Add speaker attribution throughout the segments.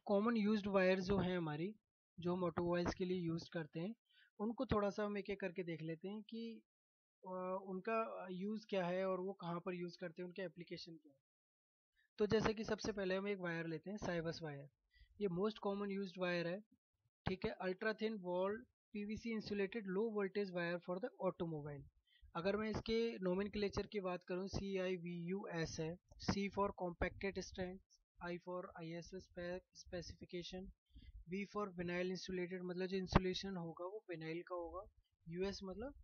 Speaker 1: Common used wires जो हैं हमारी, जो हम ऑटोमोबाइल्स के लिए यूज़ करते हैं, उनको थोड़ा सा हम एक एक करके देख लेते हैं कि उनका यूज़ क्या है और वो कहाँ पर यूज़ करते हैं, उनके एप्लीकेशन क्या है। तो जैसे कि सबसे पहले हम एक वायर लेते हैं, साइबस वायर। ये मोस्ट कॉमन यूज्ड वायर है, ठीक है। Ultra thin wall PVC insulated low voltage wire for the automobile. अगर मैं इसके नोमेनक्लेचर की बात करूँ, CIVUS है। C for compacted strength, I for ISO specification, V for vinyl insulated, मतलब जो इंसुलेशन होगा वो विनाइल का होगा। US मतलब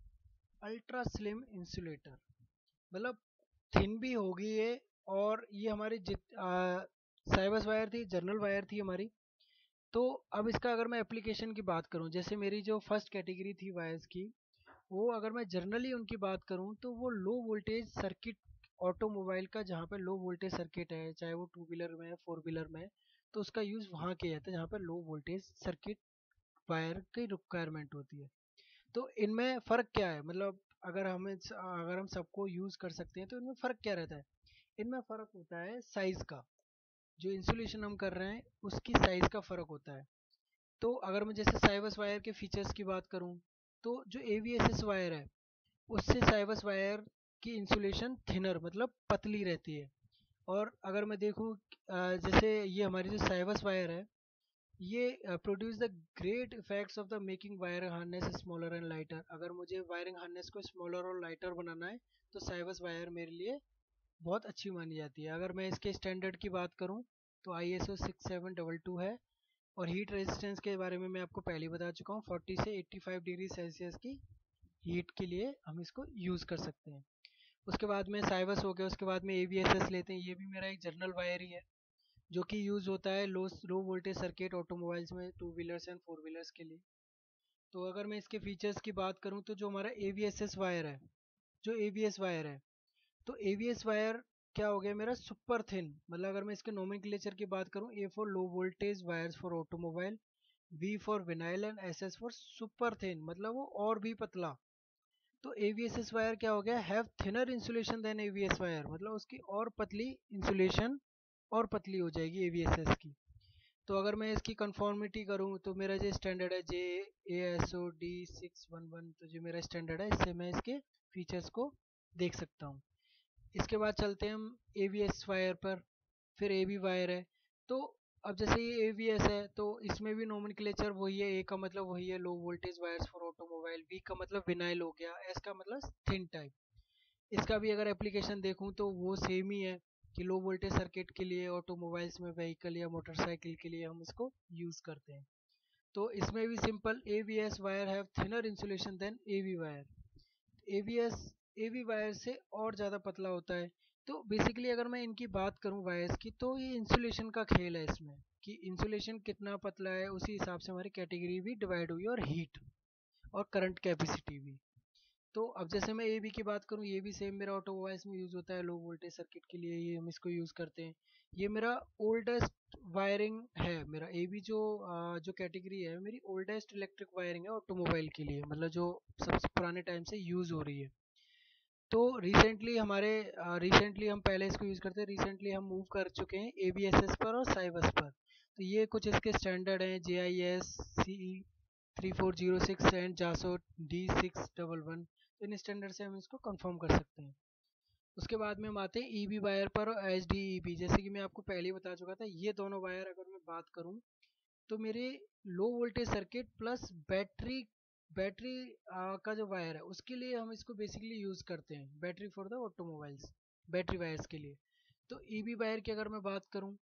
Speaker 1: अल्ट्रा स्लिम इंसुलेटर, मतलब थिन भी होगी ये। और ये हमारी साइबस वायर थी, जर्नल वायर थी हमारी। तो अब इसका अगर मैं एप्लीकेशन की बात करूं, जैसे मेरी जो फर्स्ट कैटेगरी थी वायर्स की, वो अगर मैं जनरली उनकी बात करूं तो वो लो वोल्टेज सर्किट, ऑटोमोबाइल का जहाँ पे लो वोल्टेज सर्किट है, चाहे वो टू व्हीलर में है, फोर व्हीलर में है, तो उसका यूज़ वहाँ किया जाता है जहाँ पे लो वोल्टेज सर्किट वायर की रिक्वायरमेंट होती है। तो इनमें फ़र्क क्या है, मतलब अगर हम सबको यूज़ कर सकते हैं तो इनमें फ़र्क क्या रहता है। इनमें फ़र्क होता है साइज़ का, जो इंसुलेशन हम कर रहे हैं उसकी साइज़ का फ़र्क होता है। तो अगर मैं जैसे साइबस वायर के फीचर्स की बात करूं, तो जो AVSS वायर है उससे साइबस वायर की इंसुलेशन थिनर, मतलब पतली रहती है। और अगर मैं देखूं, जैसे ये हमारी जो साइबस वायर है, ये produce the great effects of the making wire harness smaller and lighter. अगर मुझे वायरिंग हार्नेस को स्मॉलर और लाइटर बनाना है तो साइबस वायर मेरे लिए बहुत अच्छी मानी जाती है। अगर मैं इसके स्टैंडर्ड की बात करूं तो ISO 6722 है। और हीट रेजिस्टेंस के बारे में मैं आपको पहले ही बता चुका हूँ, 40 से 85 डिग्री सेल्सियस की हीट के लिए हम इसको यूज़ कर सकते हैं। उसके बाद में साइबस हो गया, उसके बाद में AVSS लेते हैं। ये भी मेरा एक जर्नल वायर ही है, जो कि यूज़ होता है लो वोल्टेज सर्किट ऑटोमोबाइल्स में, two wheelers and four wheelers के लिए। तो अगर मैं इसके फीचर्स की बात करूँ तो जो हमारा AVSS वायर है, जो AVS वायर है, तो AVS वायर क्या हो गया मेरा, सुपर थिन। मतलब अगर मैं इसके नोमेनक्लेचर की बात करूँ, A for low voltage wires for automobile, V for vinyl and SS for super thin, मतलब वो और भी पतला। तो AVSS वायर क्या हो गया, have thinner insulation than AVS wire, मतलब उसकी और पतली इंसुलेशन और पतली हो जाएगी AVSS की। तो अगर मैं इसकी कंफॉर्मिटी करूँ तो मेरा जो स्टैंडर्ड है JASOD611, तो जो मेरा स्टैंडर्ड है, इससे मैं इसके फीचर्स को देख सकता हूँ। इसके बाद चलते हैं हम AVS वायर पर। फिर AB वायर है। तो अब जैसे ये AVS है तो इसमें भी नोमेनक्लेचर वही है। A का मतलब वही है, low voltage wires for automobile. V का मतलब विनाइल हो गया। S का मतलब थिन टाइप। इसका भी अगर एप्लीकेशन देखूं तो वो सेम ही है, कि लो वोल्टेज सर्किट के लिए ऑटोमोबाइल्स में, व्हीकल या मोटरसाइकिल के लिए हम इसको यूज़ करते हैं। तो इसमें भी simple, AVS wire have thinner insulation than AV wire. AVS AV wire से और ज़्यादा पतला होता है। तो बेसिकली अगर मैं इनकी बात करूं वायर्स की, तो ये इंसुलेशन का खेल है इसमें, कि इंसुलेशन कितना पतला है उसी हिसाब से हमारी कैटेगरी भी डिवाइड हुई, और हीट और करंट कैपेसिटी भी। तो अब जैसे मैं AB की बात करूं, ये भी सेम मेरा ऑटोमोबाइल्स में यूज़ होता है, लो वोल्टेज सर्किट के लिए ये हम इसको यूज़ करते हैं। ये मेरा ओल्डेस्ट वायरिंग है, मेरा AB जो कैटेगरी है मेरी, ओल्डेस्ट इलेक्ट्रिक वायरिंग है ऑटोमोबाइल के लिए, मतलब जो सबसे पुराने टाइम से यूज़ हो रही है। तो रिसेंटली हम पहले इसको यूज़ करते हैं, रिसेंटली हम मूव कर चुके हैं AVSS पर और साइबस पर। तो ये कुछ इसके स्टैंडर्ड हैं, JIS CE3406 एंड जासो D611। तो इन स्टैंडर्ड से हम इसको कंफर्म कर सकते हैं। उसके बाद में हम आते हैं EB वायर पर और HDEB। जैसे कि मैं आपको पहले ही बता चुका था, ये दोनों वायर अगर मैं बात करूँ तो मेरे low voltage circuit plus battery battery का जो वायर है उसके लिए हम इसको बेसिकली यूज़ करते हैं, battery for the automobiles, battery wires के लिए। तो EB वायर की अगर मैं बात करूं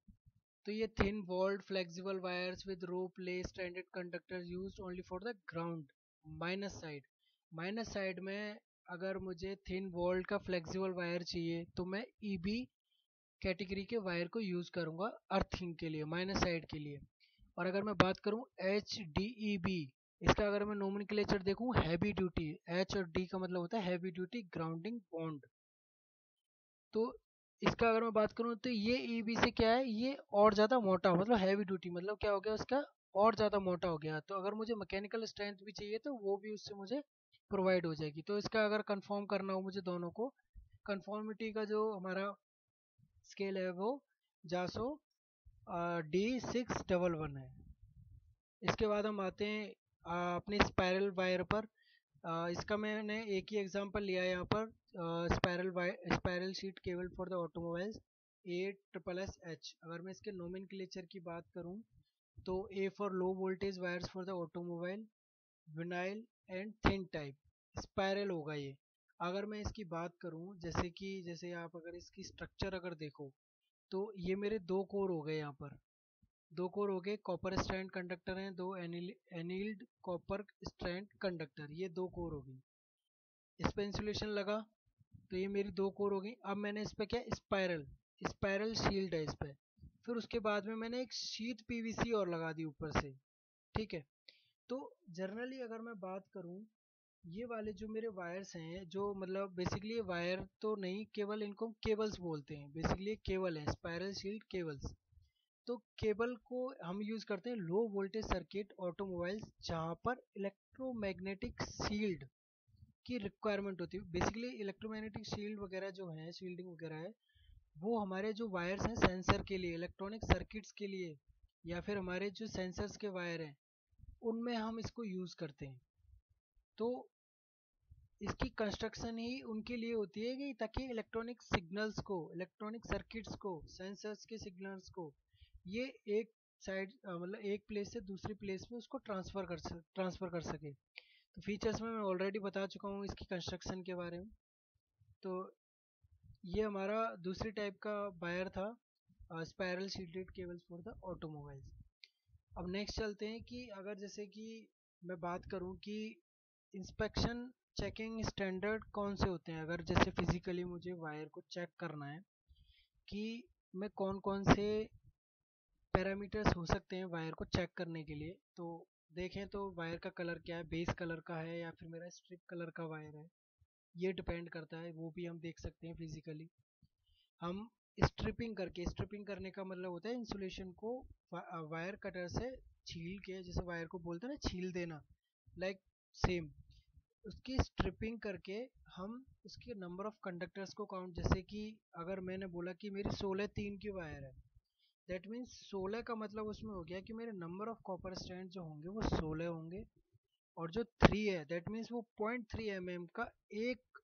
Speaker 1: तो ये thin walled flexible wires with rope lay stranded conductor used only for the ground minus side. Minus side में अगर मुझे थिन वॉल्ड का फ्लेक्सिबल वायर चाहिए तो मैं EB कैटेगरी के वायर को यूज़ करूँगा अर्थिंग के लिए, माइनस साइड के लिए। और अगर मैं बात करूं HDEB, इसका अगर मैं नोमेनक्लेचर देखूं, हैवी ड्यूटी, H और D का मतलब होता है हैवी ड्यूटी ग्राउंडिंग बॉन्ड। तो इसका अगर मैं बात करूं तो ये EB से क्या है, ये और ज़्यादा मोटा, मतलब हैवी ड्यूटी, मतलब क्या हो गया उसका, और ज़्यादा मोटा हो गया। तो अगर मुझे मैकेनिकल स्ट्रेंथ भी चाहिए तो वो भी उससे मुझे प्रोवाइड हो जाएगी। तो इसका अगर कंफर्म करना हो मुझे दोनों को, कंफर्मिटी का जो हमारा स्केल है वो जासो D611 है। इसके बाद हम आते हैं अपने स्पायरल वायर पर। इसका मैंने एक ही एग्जांपल लिया है यहाँ पर। Spiral sheet cable for the automobiles A SSS। अगर मैं इसके नोमेनक्लेचर की बात करूँ तो A for low voltage wires for the automobile, vinyl and thin type spiral होगा ये। अगर मैं इसकी बात करूँ जैसे आप अगर इसकी स्ट्रक्चर अगर देखो तो ये मेरे दो कोर हो गए यहाँ पर। दो कोर हो गए, कॉपर स्ट्रैंड कंडक्टर हैं, दो एनील्ड कॉपर स्ट्रैंड कंडक्टर, ये दो कोर हो गई। इस पे इंसुलेशन लगा तो ये मेरी दो कोर हो गई। अब मैंने इस पे क्या स्पायरल स्पायरल शील्ड है इस पे। फिर उसके बाद में मैंने एक शीट पीवीसी और लगा दी ऊपर से। ठीक है। तो जनरली अगर मैं बात करूं, ये वाले जो मेरे वायर्स हैं, जो मतलब बेसिकली वायर तो नहीं, केवल इनको केबल्स बोलते हैं। बेसिकली केबल है, स्पायरल शील्ड केबल्स। तो केबल को हम यूज करते हैं लो वोल्टेज सर्किट ऑटोमोबाइल्स, जहाँ पर इलेक्ट्रोमैग्नेटिक शील्ड की रिक्वायरमेंट होती है। बेसिकली इलेक्ट्रोमैग्नेटिक शील्ड वगैरह जो है, शील्डिंग वगैरह है, वो हमारे जो वायर्स हैं सेंसर के लिए, इलेक्ट्रॉनिक सर्किट्स के लिए, या फिर हमारे जो सेंसर्स के वायर हैं उनमें हम इसको यूज करते हैं। तो इसकी कंस्ट्रक्शन ही उनके लिए होती है कि ताकि इलेक्ट्रॉनिक सिग्नल्स को, इलेक्ट्रॉनिक सर्किट्स को, सेंसर्स के सिग्नल्स को ये एक साइड मतलब एक प्लेस से दूसरी प्लेस में उसको ट्रांसफर कर सके। तो फीचर्स में मैं ऑलरेडी बता चुका हूँ इसकी कंस्ट्रक्शन के बारे में। तो ये हमारा दूसरी टाइप का वायर था, spiral shielded cables for the automobiles. अब नेक्स्ट चलते हैं कि अगर जैसे कि मैं बात करूं कि इंस्पेक्शन चेकिंग स्टैंडर्ड कौन से होते हैं। अगर जैसे फिजिकली मुझे वायर को चेक करना है कि मैं कौन कौन से पैरामीटर्स हो सकते हैं वायर को चेक करने के लिए, तो देखें तो वायर का कलर क्या है, बेस कलर का है या फिर मेरा स्ट्रिप कलर का वायर है, ये डिपेंड करता है। वो भी हम देख सकते हैं फिजिकली। हम स्ट्रिपिंग करने का मतलब होता है इंसुलेशन को वायर कटर से छील के, जैसे वायर को बोलते हैं ना छील देना, लाइक सेम उसकी स्ट्रिपिंग करके हम उसके नंबर ऑफ कंडक्टर्स को काउंट। जैसे कि अगर मैंने बोला कि मेरी 16 3 की वायर है, दैट मीन्स 16 का मतलब उसमें हो गया कि मेरे नंबर ऑफ कॉपर स्ट्रैंड जो होंगे वो 16 होंगे। और जो 3 है दैट मीन्स वो 0.3 mm का एक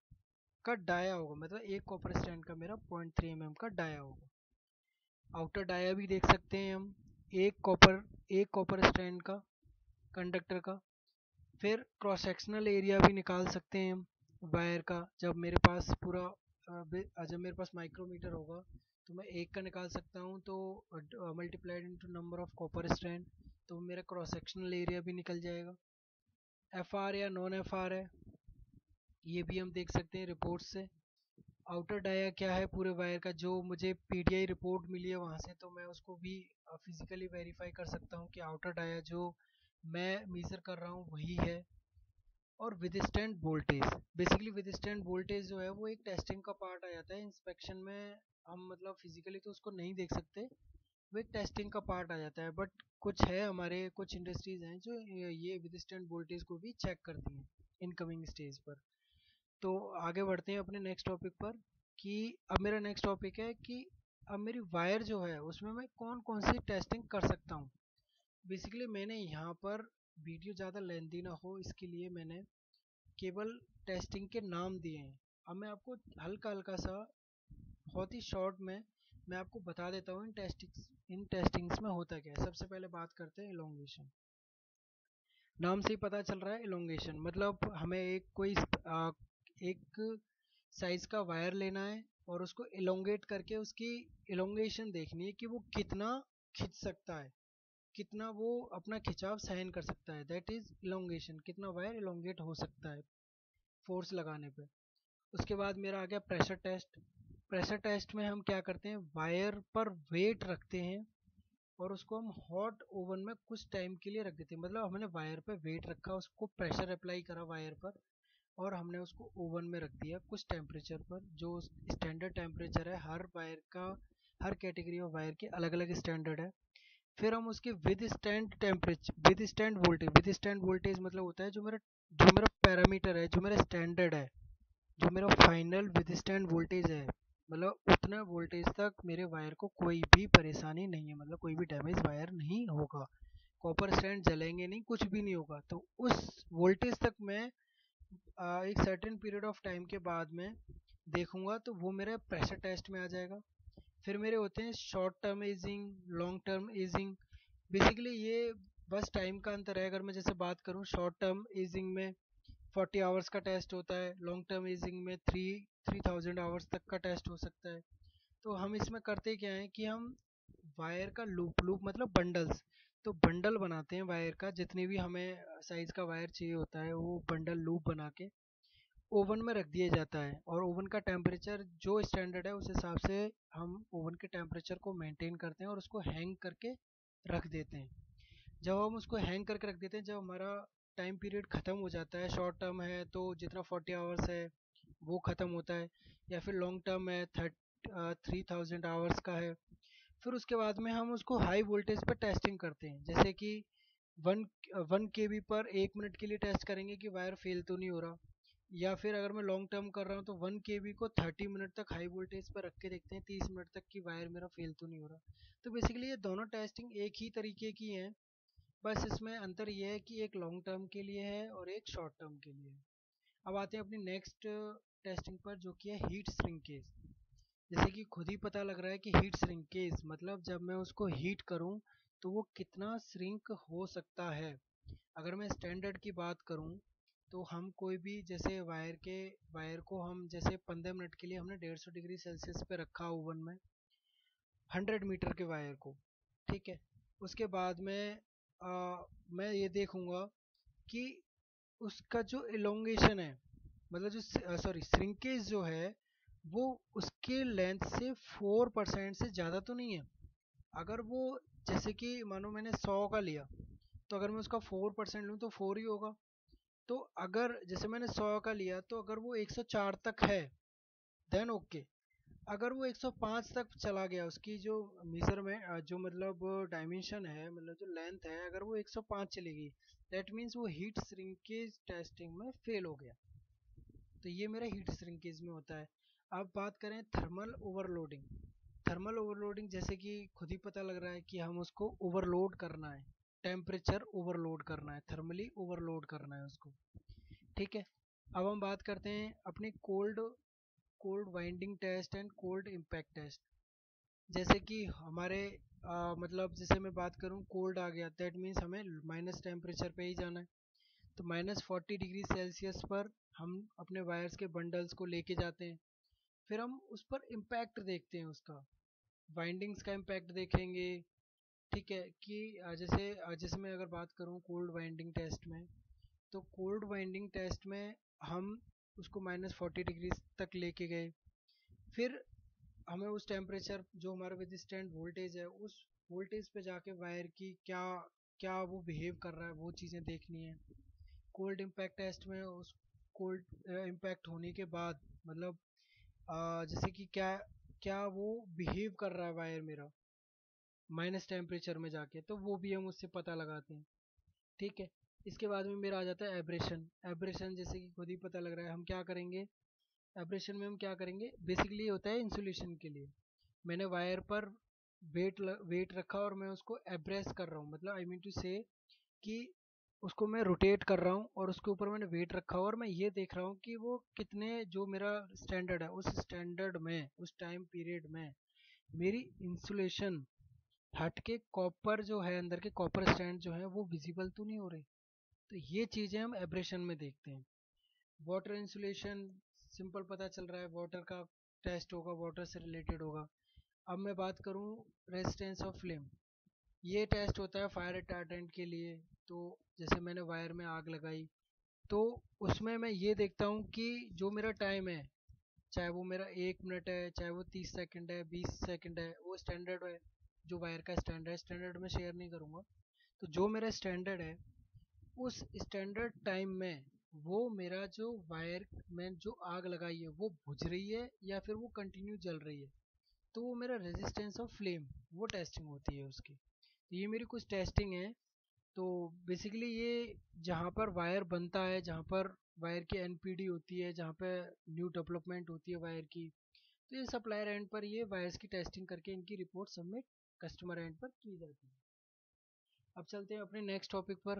Speaker 1: का डाया होगा, मतलब एक कॉपर स्ट्रैंड का मेरा 0.3 mm का डाया होगा। आउटर डाया भी देख सकते हैं हम, एक कॉपर स्ट्रैंड का कंडक्टर का। फिर क्रॉस सेक्शनल एरिया भी निकाल सकते हैं हम वायर का। जब मेरे पास जब मेरे पास माइक्रोमीटर होगा तो मैं एक का निकाल सकता हूँ, तो multiplied into number of copper strand, तो मेरा क्रॉस सेक्शनल एरिया भी निकल जाएगा। एफ आर या नॉन एफ आर है, ये भी हम देख सकते हैं रिपोर्ट से। आउटर डाया क्या है पूरे वायर का, जो मुझे पीटीआई रिपोर्ट मिली है वहाँ से, तो मैं उसको भी फिजिकली वेरीफाई कर सकता हूँ कि आउटर डाया जो मैं मेजर कर रहा हूँ वही है। और withstand voltage, basically withstand voltage जो है वो एक टेस्टिंग का पार्ट आ जाता है इंस्पेक्शन में। हम मतलब फिजिकली तो उसको नहीं देख सकते, वो एक टेस्टिंग का पार्ट आ जाता है। बट कुछ है, हमारे कुछ इंडस्ट्रीज हैं जो ये विदस्टैंड वोल्टेज को भी चेक करती हैं इनकमिंग स्टेज पर। तो आगे बढ़ते हैं अपने नेक्स्ट टॉपिक पर कि अब मेरा नेक्स्ट टॉपिक है कि अब मेरी वायर जो है उसमें मैं कौन कौन सी टेस्टिंग कर सकता हूँ। बेसिकली मैंने यहाँ पर, वीडियो ज़्यादा लेंथी ना हो इसके लिए मैंने केवल टेस्टिंग के नाम दिए हैं। अब मैं आपको हल्का हल्का सा, बहुत ही शॉर्ट में मैं आपको बता देता हूँ इन टेस्टिंग्स में होता क्या है। सबसे पहले बात करते हैं इलोंगेशन। नाम से ही पता चल रहा है इलोंगेशन मतलब हमें एक साइज का वायर लेना है और उसको इलोंगेट करके उसकी इलोंगेशन देखनी है कि वो कितना खिंच सकता है, कितना वो अपना खिंचाव सहन कर सकता है। दैट इज इलोंगेशन, कितना वायर इलोंगेट हो सकता है फोर्स लगाने पे। उसके बाद मेरा आ गया प्रेशर टेस्ट। प्रेशर टेस्ट में हम क्या करते हैं, वायर पर वेट रखते हैं और उसको हम हॉट ओवन में कुछ टाइम के लिए रख देते हैं। मतलब हमने वायर पे वेट रखा, उसको प्रेशर अप्लाई करा वायर पर और हमने उसको ओवन में रख दिया कुछ टेम्परेचर पर, जो स्टैंडर्ड टेम्परेचर है हर वायर का। हर कैटेगरी ऑफ वायर के अलग अलग स्टैंडर्ड है। फिर हम उसके विद स्टैंड वोल्टेज मतलब होता है जो मेरा पैरामीटर है, जो मेरा स्टैंडर्ड है, जो मेरा फाइनल विद स्टैंड वोल्टेज है, मतलब उतना वोल्टेज तक मेरे वायर को कोई भी परेशानी नहीं है, मतलब कोई भी डैमेज वायर नहीं होगा, कॉपर स्ट्रैंड जलेंगे नहीं, कुछ भी नहीं होगा। तो उस वोल्टेज तक मैं एक सर्टेन पीरियड ऑफ टाइम के बाद में देखूंगा, तो वो मेरे प्रेशर टेस्ट में आ जाएगा। फिर मेरे होते हैं short term ageing, long term ageing. Basically ये बस टाइम का अंतर है। अगर मैं जैसे बात करूँ, शॉर्ट टर्म एजिंग में 40 आवर्स का टेस्ट होता है, लॉन्ग टर्म एजिंग में 3000 आवर्स तक का टेस्ट हो सकता है। तो हम इसमें करते क्या है कि हम वायर का लूप लूप मतलब बंडल्स, तो बंडल बनाते हैं वायर का, जितनी भी हमें साइज का वायर चाहिए होता है वो बंडल लूप बना के ओवन में रख दिया जाता है। और ओवन का टेम्परेचर जो स्टैंडर्ड है उस हिसाब से हम ओवन के टेम्परेचर को मेंटेन करते हैं और उसको हैंग करके रख देते हैं। जब हम उसको हैंग करके रख देते हैं, जब हमारा टाइम पीरियड ख़त्म हो जाता है, शॉर्ट टर्म है तो जितना 40 आवर्स है वो ख़त्म होता है, या फिर लॉन्ग टर्म है 3000 आवर्स का है, फिर उसके बाद में हम उसको हाई वोल्टेज पर टेस्टिंग करते हैं। जैसे कि वन 1 kV पर 1 मिनट के लिए टेस्ट करेंगे कि वायर फेल तो नहीं हो रहा। या फिर अगर मैं लॉन्ग टर्म कर रहा हूँ तो 1 kV को 30 मिनट तक हाई वोल्टेज पर रख के देखते हैं, 30 मिनट तक कि वायर मेरा फेल तो नहीं हो रहा। तो बेसिकली ये दोनों टेस्टिंग एक ही तरीके की हैं, बस इसमें अंतर ये है कि एक लॉन्ग टर्म के लिए है और एक शॉर्ट टर्म के लिए है। अब आते हैं अपनी नेक्स्ट टेस्टिंग पर, जो कि है हीट श्रिंकेज। जैसे कि खुद ही पता लग रहा है कि हीट श्रिंकेज मतलब जब मैं उसको हीट करूं तो वो कितना श्रिंक हो सकता है। अगर मैं स्टैंडर्ड की बात करूं तो हम कोई भी जैसे वायर को हम जैसे 15 मिनट के लिए हमने 150 डिग्री सेल्सियस पे रखा ओवन में, 100 मीटर के वायर को, ठीक है। उसके बाद में मैं ये देखूंगा कि उसका जो इलोंगेशन है, मतलब जो सॉरी श्रिंकेज जो है वो उसके लेंथ से 4% से ज़्यादा तो नहीं है। अगर वो जैसे कि मानो मैंने 100 का लिया, तो अगर मैं उसका 4% लूँ तो 4 ही होगा। तो अगर जैसे मैंने 100 का लिया तो अगर वो 104 तक है देन ओके। अगर वो 105 तक चला गया, उसकी जो मीजर में जो मतलब डायमेंशन है, मतलब जो लेंथ है, अगर वो 105 चली गई, दैट मीन्स वो हीट श्रिंकेज टेस्टिंग में फेल हो गया। तो ये मेरा हीट श्रिंकेज में होता है। अब बात करें थर्मल ओवरलोडिंग। थर्मल ओवरलोडिंग जैसे कि खुद ही पता लग रहा है कि हम उसको ओवरलोड करना है, टेम्परेचर ओवरलोड करना है, थर्मली ओवरलोड करना है उसको, ठीक है। अब हम बात करते हैं अपने cold cold winding test and cold impact test. जैसे कि हमारे मतलब जैसे मैं बात करूँ, कोल्ड आ गया दैट मीन्स हमें माइनस टेम्परेचर पे ही जाना है। तो -40 डिग्री सेल्सियस पर हम अपने वायर्स के बंडल्स को लेके जाते हैं। फिर हम उस पर इम्पैक्ट देखते हैं, उसका वाइंडिंग्स का इम्पैक्ट देखेंगे, ठीक है। कि जैसे मैं अगर बात करूँ कोल्ड वाइंडिंग टेस्ट में, तो कोल्ड वाइंडिंग टेस्ट में हम उसको -40 डिग्री तक लेके गए। फिर हमें उस टेम्परेचर जो हमारा विदस्टैंड वोल्टेज है उस वोल्टेज पे जाके वायर की क्या क्या वो बिहेव कर रहा है वो चीज़ें देखनी है। कोल्ड इम्पैक्ट टेस्ट में उस कोल्ड इम्पैक्ट होने के बाद मतलब जैसे कि क्या क्या वो बिहेव कर रहा है वायर मेरा माइनस टेम्परेचर में जाके, तो वो भी हम उससे पता लगाते हैं, ठीक है। इसके बाद में मेरा आ जाता है एब्रेशन। एब्रेशन जैसे कि खुद ही पता लग रहा है हम क्या करेंगे। एब्रेशन में हम क्या करेंगे, बेसिकली ये होता है इंसुलेशन के लिए। मैंने वायर पर वेट रखा और मैं उसको एब्रेस कर रहा हूँ, मतलब आई मीन टू से कि उसको मैं रोटेट कर रहा हूँ और उसके ऊपर मैंने वेट रखा हुआ और मैं ये देख रहा हूँ कि वो कितने, जो मेरा स्टैंडर्ड है उस स्टैंडर्ड में उस टाइम पीरियड में मेरी इंसुलेशन हट के कॉपर जो है, अंदर के कॉपर स्टैंड जो है वो विजिबल तो नहीं हो रहे। तो ये चीज़ें हम एब्रेशन में देखते हैं। वाटर इंसुलेशन सिंपल पता चल रहा है, वाटर का टेस्ट होगा, वाटर से रिलेटेड होगा। अब मैं बात करूँ रेजिस्टेंस ऑफ फ्लेम, ये टेस्ट होता है फायर रिटार्डेंट के लिए। तो जैसे मैंने वायर में आग लगाई तो उसमें मैं ये देखता हूँ कि जो मेरा टाइम है, चाहे वो मेरा 1 मिनट है, चाहे वो 30 सेकंड है, 20 सेकंड है, वो स्टैंडर्ड है। जो वायर का स्टैंडर्ड में शेयर नहीं करूँगा। तो जो मेरा स्टैंडर्ड है उस स्टैंडर्ड टाइम में वो मेरा जो वायर में जो आग लगाई है वो बुझ रही है या फिर वो कंटिन्यू जल रही है, तो वो मेरा रेजिस्टेंस ऑफ फ्लेम, वो टेस्टिंग होती है उसकी। तो ये मेरी कुछ टेस्टिंग है। तो बेसिकली ये जहाँ पर वायर बनता है, जहाँ पर वायर की एनपीडी होती है, जहाँ पे न्यू डेवलपमेंट होती है वायर की, तो ये सप्लायर एंड पर ये वायर्स की टेस्टिंग करके इनकी रिपोर्ट सबमिट कस्टमर एंड पर की जाती है। अब चलते हैं अपने नेक्स्ट टॉपिक पर,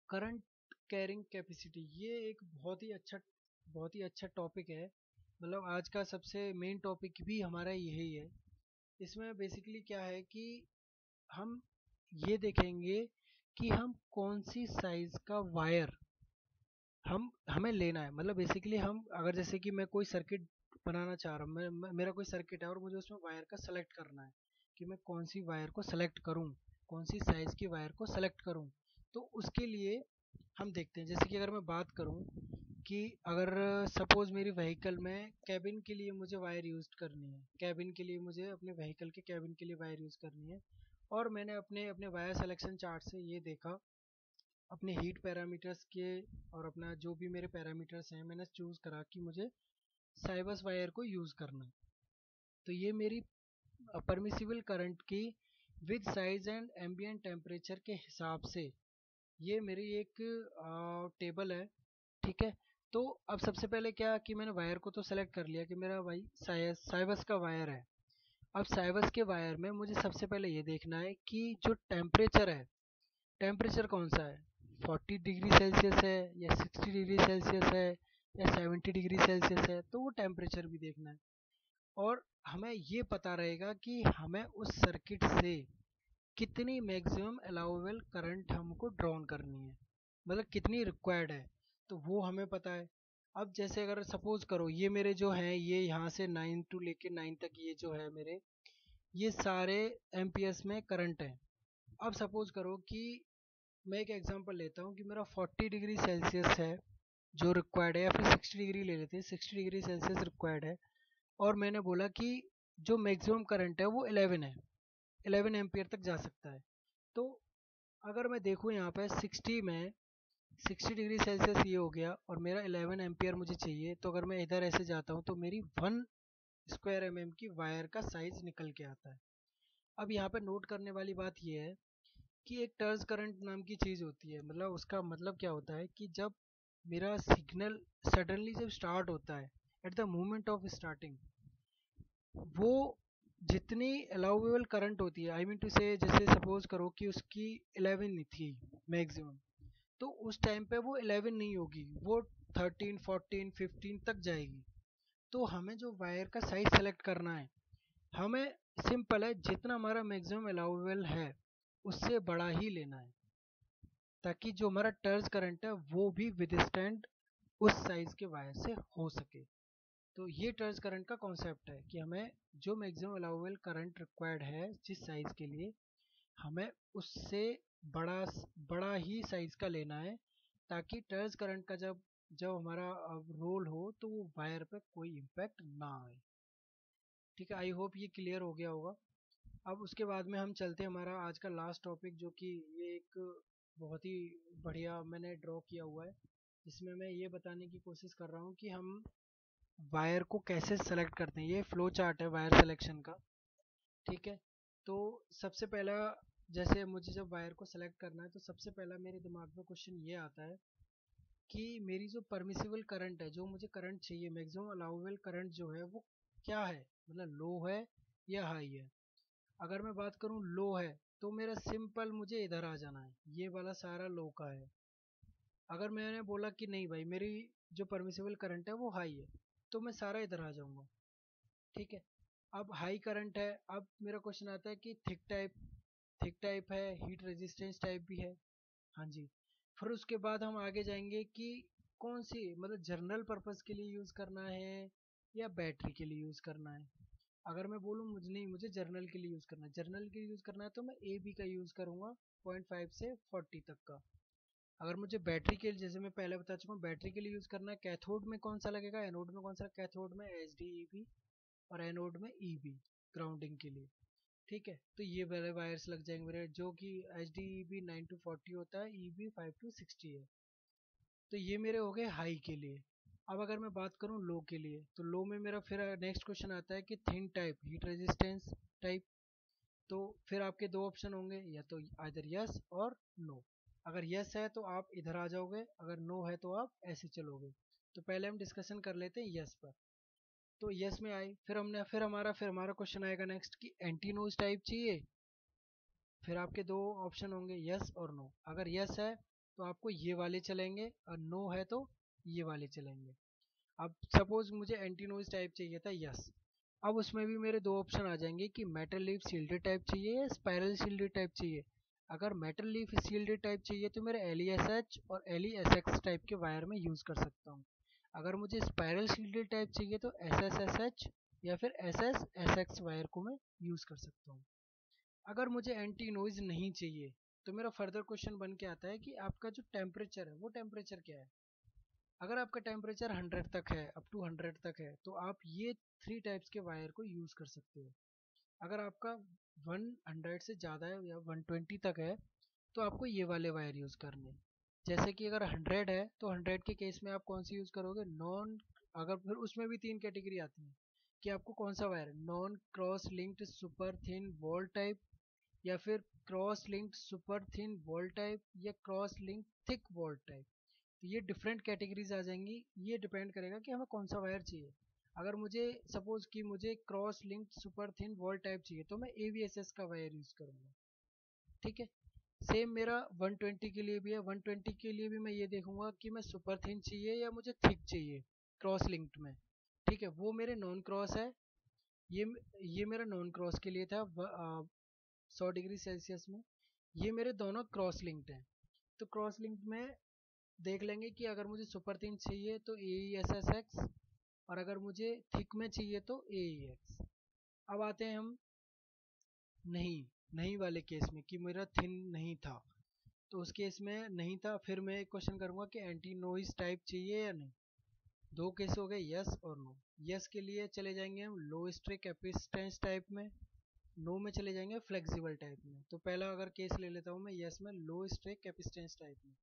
Speaker 1: करंट कैरिंग कैपेसिटी। ये एक बहुत ही अच्छा टॉपिक है, मतलब आज का सबसे मेन टॉपिक भी हमारा यही है। इसमें बेसिकली क्या है कि हम ये देखेंगे कि हम कौन सी साइज का वायर हमें लेना है। मतलब बेसिकली हम अगर जैसे कि मैं कोई सर्किट बनाना चाह रहा हूँ, मेरा कोई सर्किट है और मुझे उसमें वायर का सेलेक्ट करना है कि मैं कौन सी वायर को सेलेक्ट करूँ, कौन सी साइज़ की वायर को सेलेक्ट करूँ। तो उसके लिए हम देखते हैं, जैसे कि अगर मैं बात करूँ कि अगर सपोज़ मेरी व्हीकल में कैबिन के लिए मुझे वायर यूज़ करनी है, कैबिन के लिए मुझे अपने व्हीकल के कैबिन के लिए वायर यूज़ करनी है, और मैंने अपने अपने वायर सिलेक्शन चार्ट से ये देखा अपने हीट पैरामीटर्स के और अपना जो भी मेरे पैरामीटर्स हैं, मैंने चूज़ करा कि मुझे साइबस वायर को यूज़ करना है। तो ये मेरी परमिसिबल करंट की with size and ambient temperature के हिसाब से ये मेरी एक टेबल है, ठीक है। तो अब सबसे पहले क्या कि मैंने वायर को तो सेलेक्ट कर लिया कि मेरा भाई साइबस का वायर है। अब साइबस के वायर में मुझे सबसे पहले ये देखना है कि जो टेम्परेचर है, टेम्परेचर कौन सा है, 40 डिग्री सेल्सियस है या 60 डिग्री सेल्सियस है या 70 डिग्री सेल्सियस है, तो वो टेम्परेचर भी देखना है। और हमें ये पता रहेगा कि हमें उस सर्किट से कितनी मैक्सिमम अलाउेबल करंट हमको ड्रॉन करनी है, मतलब कितनी रिक्वायर्ड है, तो वो हमें पता है। अब जैसे अगर सपोज करो ये मेरे जो हैं ये यहाँ से 9 टू लेके 9 तक ये जो है मेरे ये सारे एम्पियर्स में करंट है। अब सपोज करो कि मैं एक एग्जांपल लेता हूँ कि मेरा 40 डिग्री सेल्सियस है जो रिक्वायर्ड है, या फिर 60 डिग्री ले लेते हैं, 60 डिग्री सेल्सियस रिक्वायर्ड है। और मैंने बोला कि जो मैक्सिमम करंट है वो 11 है, 11 एम्पियर तक जा सकता है। तो अगर मैं देखूँ यहाँ पे 60 डिग्री सेल्सियस ये हो गया और मेरा 11 एम्पियर मुझे चाहिए, तो अगर मैं इधर ऐसे जाता हूँ तो मेरी 1 स्क्वायर की वायर का साइज निकल के आता है। अब यहाँ पे नोट करने वाली बात यह है कि एक टर्च करंट नाम की चीज़ होती है। मतलब उसका मतलब क्या होता है कि जब मेरा सिग्नल सडनली जब स्टार्ट होता है, at the moment of starting, वो जितनी अलाउेबल करंट होती है, आई मीन टू से जैसे सपोज करो कि उसकी 11 थी मैक्सिमम, तो उस टाइम पे वो 11 नहीं होगी, वो 13 14 15 तक जाएगी। तो हमें जो वायर का साइज सेलेक्ट करना है, हमें सिंपल है, जितना हमारा मैक्सिमम अलाउेबल है उससे बड़ा ही लेना है, ताकि जो हमारा टर्च करंट है वो भी विदस्टैंड उस साइज के वायर से हो सके। तो ये टर्च करंट का कॉन्सेप्ट है कि हमें जो मैक्सिमम अलाउेबल करंट रिक्वायर्ड है जिस साइज के लिए, हमें उससे बड़ा बड़ा ही साइज का लेना है, ताकि टर्च करंट का जब जब हमारा रोल हो तो वो वायर पे कोई इम्पैक्ट ना आए। ठीक है, आई होप ये क्लियर हो गया होगा। अब उसके बाद में हम चलते हैं हमारा आज का लास्ट टॉपिक, जो कि ये एक बहुत ही बढ़िया मैंने ड्रॉ किया हुआ है, जिसमें मैं ये बताने की कोशिश कर रहा हूँ कि हम वायर को कैसे सेलेक्ट करते हैं। ये फ्लो चार्ट है वायर सिलेक्शन का, ठीक है। तो सबसे पहला, जैसे मुझे जब वायर को सेलेक्ट करना है तो सबसे पहला मेरे दिमाग में क्वेश्चन ये आता है कि मेरी जो परमिसिबल करंट है, जो मुझे करंट चाहिए, मैक्सिमम अलाउेबल करंट जो है वो क्या है, मतलब लो है या हाई है। अगर मैं बात करूँ लो है, तो मेरा सिंपल मुझे इधर आ जाना है, ये वाला सारा लो का है। अगर मैंने बोला कि नहीं भाई मेरी जो परमिसिबल करंट है वो हाई है, तो मैं सारा इधर आ जाऊंगा, ठीक है। अब हाई करंट है, अब मेरा क्वेश्चन आता है कि थिक टाइप है, हीट रेजिस्टेंस टाइप भी है, हाँ जी। फिर उसके बाद हम आगे जाएंगे कि कौन सी, मतलब जनरल पर्पस के लिए यूज़ करना है या बैटरी के लिए यूज़ करना है। अगर मैं बोलूँ मुझे जर्नल के लिए यूज़ करना है, जर्नल के लिए यूज़ करना है तो मैं ए बी का यूज़ करूँगा 0.5 से 40 तक का। अगर मुझे बैटरी के लिए, जैसे मैं पहले बता चुका हूँ, बैटरी के लिए यूज़ करना है, कैथोड में कौन सा लगेगा, एनोड में कौन सा, कैथोड में एच डी ई बी और एनोड में ई बी ग्राउंडिंग के लिए, ठीक है। तो ये वाले वायर्स लग जाएंगे मेरे, जो कि H D E B 9 to 40 होता है, ई बी 5 to 60 है। तो ये मेरे हो गए हाई के लिए। अब अगर मैं बात करूँ लो के लिए, तो लो में मेरा फिर नेक्स्ट क्वेश्चन आता है कि thin type, heat resistance type. तो फिर आपके दो ऑप्शन होंगे, या तो आइदर यस और नो। अगर यस है तो आप इधर आ जाओगे, अगर नो है तो आप ऐसे चलोगे। तो पहले हम डिस्कशन कर लेते हैं यस पर। तो यस में आई। फिर हमारा क्वेश्चन आएगा नेक्स्ट कि एंटी नोइज टाइप चाहिए। फिर आपके दो ऑप्शन होंगे, यस और नो। अगर यस है तो आपको ये वाले चलेंगे, और नो है तो ये वाले चलेंगे। अब सपोज मुझे एंटी नोइज टाइप चाहिए था, यस। अब उसमें भी मेरे दो ऑप्शन आ जाएंगे कि मेटल लीफ शील्डेड टाइप चाहिए या स्पाइरल शील्डेड टाइप चाहिए। अगर मेटल लीफ शील्डेड टाइप चाहिए तो मेरे LeSH और LeSX टाइप के वायर में यूज़ कर सकता हूँ। अगर मुझे स्पाइरल शील्डेड टाइप चाहिए तो SSSH या फिर SSSX वायर को मैं यूज़ कर सकता हूँ। अगर मुझे एंटी नॉइज नहीं चाहिए तो मेरा फर्दर क्वेश्चन बन के आता है कि आपका जो टेम्परेचर है वो टेम्परेचर क्या है। अगर आपका टेम्परेचर 100 तक है, अप टू 100 तक है, तो आप ये थ्री टाइप्स के वायर को यूज़ कर सकते हो। अगर आपका 100 से ज़्यादा है या 120 तक है तो आपको ये वाले वायर यूज़ करने हैं। जैसे कि अगर 100 है तो 100 के केस में आप कौन सी यूज़ करोगे, नॉन। अगर फिर उसमें भी तीन कैटेगरी आती है कि आपको कौन सा wire, non cross linked super thin wall type, या फिर cross linked super thin wall type, या cross link thick wall type. तो ये डिफरेंट कैटेगरीज आ जाएंगी। ये डिपेंड करेगा कि हमें कौन सा वायर चाहिए। अगर मुझे सपोज कि मुझे cross linked super thin wall type चाहिए तो मैं AVSS का वायर यूज़ करूँगा। ठीक है। सेम मेरा 120 के लिए भी है। 120 के लिए भी मैं ये देखूंगा कि मैं सुपर थिन चाहिए या मुझे थिक चाहिए क्रॉस लिंक्ड में। ठीक है, वो मेरे नॉन क्रॉस है। ये ये मेरा नॉन क्रॉस के लिए था 100 डिग्री सेल्सियस में। ये मेरे दोनों क्रॉस लिंक्ड हैं। तो क्रॉस लिंक्ड में देख लेंगे कि अगर मुझे सुपर थिन चाहिए तो AESSX, और अगर मुझे थिक में चाहिए तो AEX। अब आते हैं हम नहीं नहीं वाले केस में कि मेरा थिन नहीं था। तो उस केस में नहीं था, फिर मैं एक क्वेश्चन करूंगा कि एंटी नॉइज टाइप चाहिए या नहीं। दो केस हो गए, यस और नो। यस के लिए चले जाएंगे हम लो स्ट्रे कैपेसिटेंस टाइप में, नो में चले जाएंगे फ्लेक्सिबल टाइप में। तो पहला अगर केस ले लेता हूँ मैं यस में, लो स्ट्रे कैपेसिटेंस टाइप में।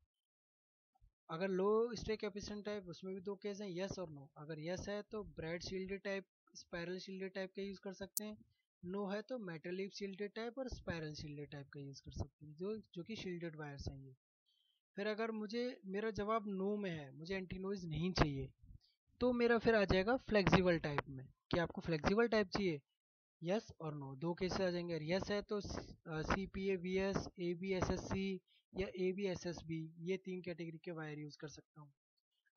Speaker 1: अगर लो स्ट्रे कैपेसिटेंस टाइप, उसमें भी दो केस हैं, यस और नो। अगर यस है तो braid shielded type, spiral shielded type का यूज़ कर सकते हैं। नो है तो मेटल लीफ शील्डेड टाइप और स्पाइरल शील्डेड टाइप का यूज़ कर सकते हैं, जो कि शील्डेड वायर्स हैं ये। फिर अगर मुझे, मेरा जवाब नो में है, मुझे एंटी नॉइज नहीं चाहिए, तो मेरा फिर आ जाएगा फ्लेक्सिबल टाइप में कि आपको फ्लेक्सिबल टाइप चाहिए, यस और नो। दो केसेस आ जाएंगे। यस है तो CPAVS, ABSSC या ABSSB, ये तीन कैटेगरी के वायर यूज़ कर सकता हूँ।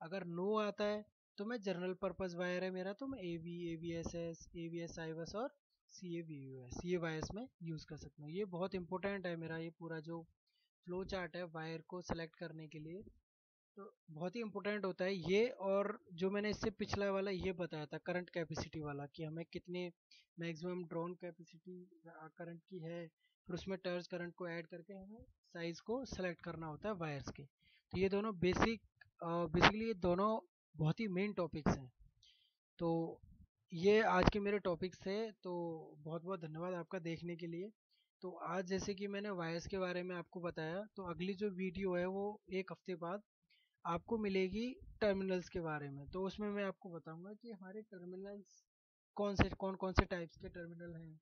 Speaker 1: अगर नो आता है तो मैं जनरल पर्पस वायर है मेरा, तो मैं AB, ABSS, ABSIVS और CAVUS ये वायर्स में यूज़ कर सकता हूँ। ये बहुत इंपॉर्टेंट है मेरा, ये पूरा जो फ्लो चार्ट है वायर को सेलेक्ट करने के लिए, तो बहुत ही इंपॉर्टेंट होता है ये। और जो मैंने इससे पिछला वाला ये बताया था करंट कैपेसिटी वाला, कि हमें कितने मैक्सिमम ड्रॉन कैपेसिटी करंट की है, फिर उसमें टर्च करंट को ऐड करके हमें साइज को सेलेक्ट करना होता है वायर्स के। तो ये दोनों बेसिकली ये दोनों बहुत ही मेन टॉपिक्स हैं। तो ये आज के मेरे टॉपिक्स थे। तो बहुत बहुत धन्यवाद आपका देखने के लिए। तो आज जैसे कि मैंने वायर्स के बारे में आपको बताया, तो अगली जो वीडियो है वो एक हफ्ते बाद आपको मिलेगी टर्मिनल्स के बारे में। तो उसमें मैं आपको बताऊंगा कि हमारे टर्मिनल्स कौन कौन से टाइप्स के टर्मिनल हैं,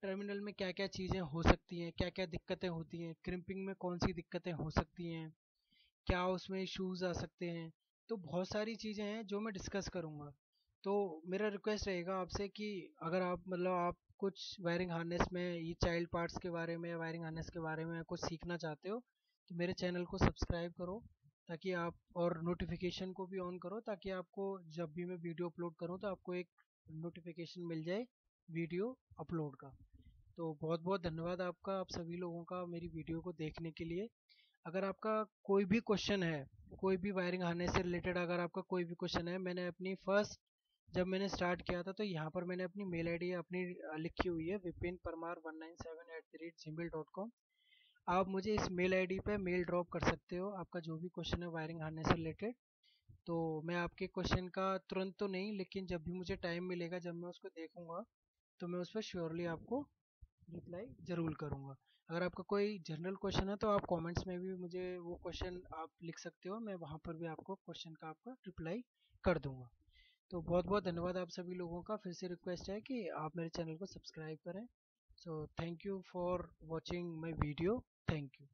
Speaker 1: टर्मिनल में क्या क्या चीज़ें हो सकती हैं, क्या क्या दिक्कतें होती हैं, क्रिम्पिंग में कौन सी दिक्कतें हो सकती हैं, क्या उसमें इश्यूज आ सकते हैं। तो बहुत सारी चीज़ें हैं जो मैं डिस्कस करूँगा। तो मेरा रिक्वेस्ट रहेगा आपसे कि अगर आप आप कुछ वायरिंग हार्नेस में, ये चाइल्ड पार्ट्स के बारे में, वायरिंग हार्नेस के बारे में कुछ सीखना चाहते हो तो मेरे चैनल को सब्सक्राइब करो, ताकि आप, और नोटिफिकेशन को भी ऑन करो, ताकि आपको जब भी मैं वीडियो अपलोड करूँ तो आपको एक नोटिफिकेशन मिल जाए वीडियो अपलोड का। तो बहुत बहुत धन्यवाद आपका, आप सभी लोगों का मेरी वीडियो को देखने के लिए। अगर आपका कोई भी क्वेश्चन है, कोई भी वायरिंग हार्नेस से रिलेटेड अगर आपका कोई भी क्वेश्चन है, मैंने अपनी फर्स्ट, जब मैंने स्टार्ट किया था तो यहाँ पर मैंने अपनी मेल आईडी अपनी लिखी हुई है, vipinparmar197@gmail.com। आप मुझे इस मेल आईडी पे मेल ड्रॉप कर सकते हो, आपका जो भी क्वेश्चन है वायरिंग हार्नेस से रिलेटेड। तो मैं आपके क्वेश्चन का तुरंत तो नहीं, लेकिन जब भी मुझे टाइम मिलेगा, जब मैं उसको देखूंगा, तो मैं उस पर श्योरली आपको रिप्लाई ज़रूर करूँगा। अगर आपका कोई जनरल क्वेश्चन है तो आप कमेंट्स में भी मुझे वो क्वेश्चन आप लिख सकते हो, मैं वहाँ पर भी आपको क्वेश्चन का आपका रिप्लाई कर दूँगा। तो बहुत बहुत धन्यवाद आप सभी लोगों का। फिर से रिक्वेस्ट है कि आप मेरे चैनल को सब्सक्राइब करें। So thank you for watching my video. Thank you.